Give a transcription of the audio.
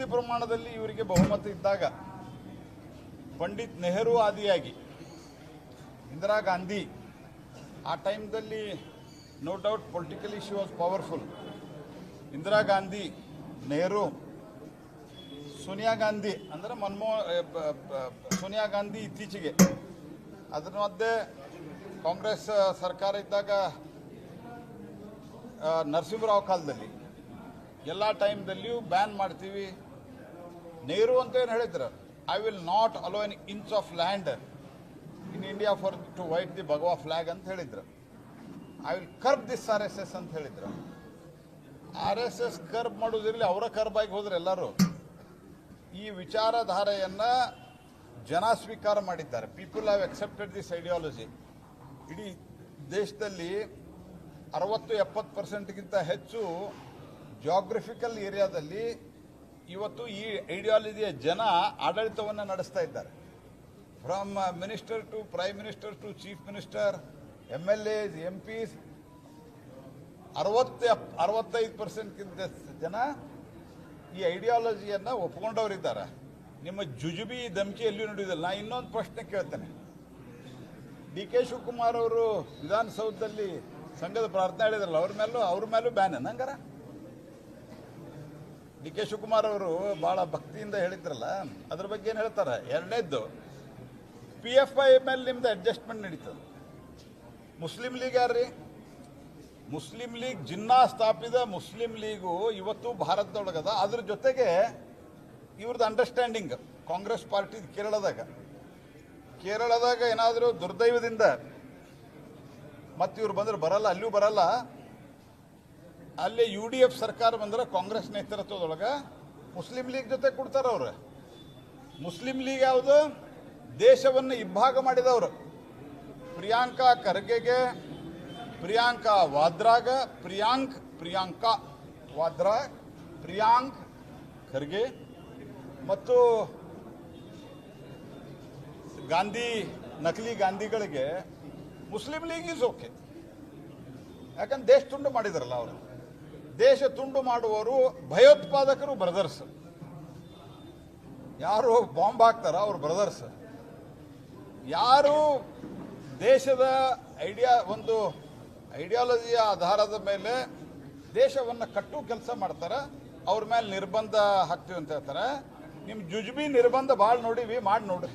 ಪೂರ್ತಿ ಪ್ರಮಾಣದಲ್ಲಿ ಇವರಿಗೆ ಬಹುಮತ ಇದ್ದಾಗ ಪಂಡಿತ್ ನೆಹರು ಆದಿಯಾಗಿ ಇಂದಿರಾ ಗಾಂಧಿ ಆ ಟೈಮ್ದಲ್ಲಿ no doubt politically she was powerful. Indira Gandhi, Nehru, Sonia Gandhi ಅಂದರೆ ಸೋನಿಯಾ ಗಾಂಧಿ ಇತ್ತೀಚೆಗೆ, ಅದರ ಮಧ್ಯೆ ಕಾಂಗ್ರೆಸ್ ಸರ್ಕಾರ ಇದ್ದಾಗ ನರಸಿಂಹರಾವ್ ಕಾಲದಲ್ಲಿ ಎಲ್ಲ ಟೈಮ್ದಲ್ಲಿಯೂ ಬ್ಯಾನ್ ಮಾಡ್ತೀವಿ. ನೆಹರು ಅಂತ ಏನು ಹೇಳಿದ್ರು, I will not allow an inch of land in India for to wait the bhagwa flag ಅಂತ ಹೇಳಿದ್ರು. I will curb this RSS ಅಂತ ಹೇಳಿದ್ರು. RSS ಕರ್ಬ್ ಮಾಡೋದಿರಲಿ, ಅವರ ಕರ್ಬಾಗಿ ಹೋದ್ರೆ ಎಲ್ಲರೂ. ಈ ವಿಚಾರಧಾರೆಯನ್ನ ಜನ ಸ್ವೀಕಾರ ಮಾಡಿದ್ದಾರೆ. People have accepted this ideology. ಇಡೀ ದೇಶದಲ್ಲಿ 60-70% ಹೆಚ್ಚು ಜಾಗ್ರಫಿಕಲ್ ಏರಿಯಾದಲ್ಲಿ ಇವತ್ತು ಈ ಐಡಿಯಾಲಜಿಯ ಜನ ಆಡಳಿತವನ್ನು ನಡೆಸ್ತಾ ಇದ್ದಾರೆ. From minister to prime minister to chief minister, MLAs, MPs, 65% ಜನ ಈ ಐಡಿಯಾಲಜಿಯನ್ನು ಒಪ್ಪಿಕೊಂಡವರಿದ್ದಾರೆ. ನಿಮ್ಮ ಜುಜುಬಿ ಧಮಕಿ ಎಲ್ಲಿಯೂ ನಡೆಯುವುದಿಲ್ಲ. ನಾ ಇನ್ನೊಂದು ಪ್ರಶ್ನೆ ಕೇಳ್ತೇನೆ. DK ಶಿವಕುಮಾರ್ ಅವರು ವಿಧಾನಸೌಧದಲ್ಲಿ ಸಂಘದ ಪ್ರಾರ್ಥನೆ ಹೇಳಿದ್ರಲ್ಲ, ಅವ್ರ ಮೇಲೂ ಬ್ಯಾನ್ ಹಂಗಾರ? DK ಶಿವಕುಮಾರ್ ಅವರು ಬಹಳ ಭಕ್ತಿಯಿಂದ ಹೇಳಿದ್ರಲ್ಲ, ಅದ್ರ ಬಗ್ಗೆ ಏನು ಹೇಳ್ತಾರೆ? ಎರಡನೇದ್ದು, PFI ಮೇಲೆ ನಿಮ್ದು ಅಡ್ಜಸ್ಟ್ಮೆಂಟ್ ನಡೀತದೆ. ಮುಸ್ಲಿಂ ಲೀಗ್ ಯಾರ್ರಿ? ಮುಸ್ಲಿಂ ಲೀಗ್ ಜಿನ್ನಾ ಸ್ಥಾಪಿತ ಮುಸ್ಲಿಂ ಲೀಗು ಇವತ್ತು ಭಾರತದೊಳಗದ. ಅದ್ರ ಜೊತೆಗೆ ಇವ್ರದ್ದು ಅಂಡರ್ಸ್ಟ್ಯಾಂಡಿಂಗ್ ಕಾಂಗ್ರೆಸ್ ಪಾರ್ಟಿ ಕೇರಳದಾಗ ಏನಾದರೂ ದುರ್ದೈವದಿಂದ ಮತ್ತೆ ಇವ್ರು ಬಂದ್ರೆ ಬರಲ್ಲ, ಅಲ್ಲಿಯೂ ಬರಲ್ಲ. ಅಲ್ಲಿ UDF ಸರ್ಕಾರ ಬಂದ್ರೆ ಕಾಂಗ್ರೆಸ್ ನೇತೃತ್ವದೊಳಗೆ ಮುಸ್ಲಿಂ ಲೀಗ್ ಜೊತೆ ಕೊಡ್ತಾರ ಅವ್ರು. ಮುಸ್ಲಿಂ ಲೀಗ್ ಯಾವುದು? ದೇಶವನ್ನು ಇಬ್ಬಾಗ ಮಾಡಿದವರು. ಪ್ರಿಯಾಂಕಾ ಖರ್ಗೆಗೆ, ಪ್ರಿಯಾಂಕಾ ವಾದ್ರಾಗ, ಪ್ರಿಯಾಂಕಾ ವಾದ್ರಾ, ಪ್ರಿಯಾಂಕ್ ಖರ್ಗೆ ಮತ್ತು ಗಾಂಧಿ, ನಕಲಿ ಗಾಂಧಿಗಳಿಗೆ ಮುಸ್ಲಿಂ ಲೀಗ್ ಈಸ್ ಓಕೆ. ಯಾಕಂದ್ರೆ ದೇಶ ತುಂಡು ಮಾಡಿದಾರಲ್ಲ ಅವರು. ದೇಶ ತುಂಡು ಮಾಡುವವರು ಭಯೋತ್ಪಾದಕರು ಬ್ರದರ್ಸ್. ಯಾರು ಬಾಂಬ್ ಹಾಕ್ತಾರ ಅವ್ರ ಬ್ರದರ್ಸ್. ಯಾರು ದೇಶದ ಒಂದು ಐಡಿಯಾಲಜಿಯ ಆಧಾರದ ಮೇಲೆ ದೇಶವನ್ನು ಕಟ್ಟುವ ಕೆಲಸ ಮಾಡ್ತಾರೆ, ಅವ್ರ ಮೇಲೆ ನಿರ್ಬಂಧ ಹಾಕ್ತೀವಿ ಅಂತ ಹೇಳ್ತಾರೆ. ನಿಮ್ಮ ಜುಜುಬಿ ನಿರ್ಬಂಧ ಭಾಳ ನೋಡಿವಿ, ಮಾಡಿ ನೋಡ್ರಿ.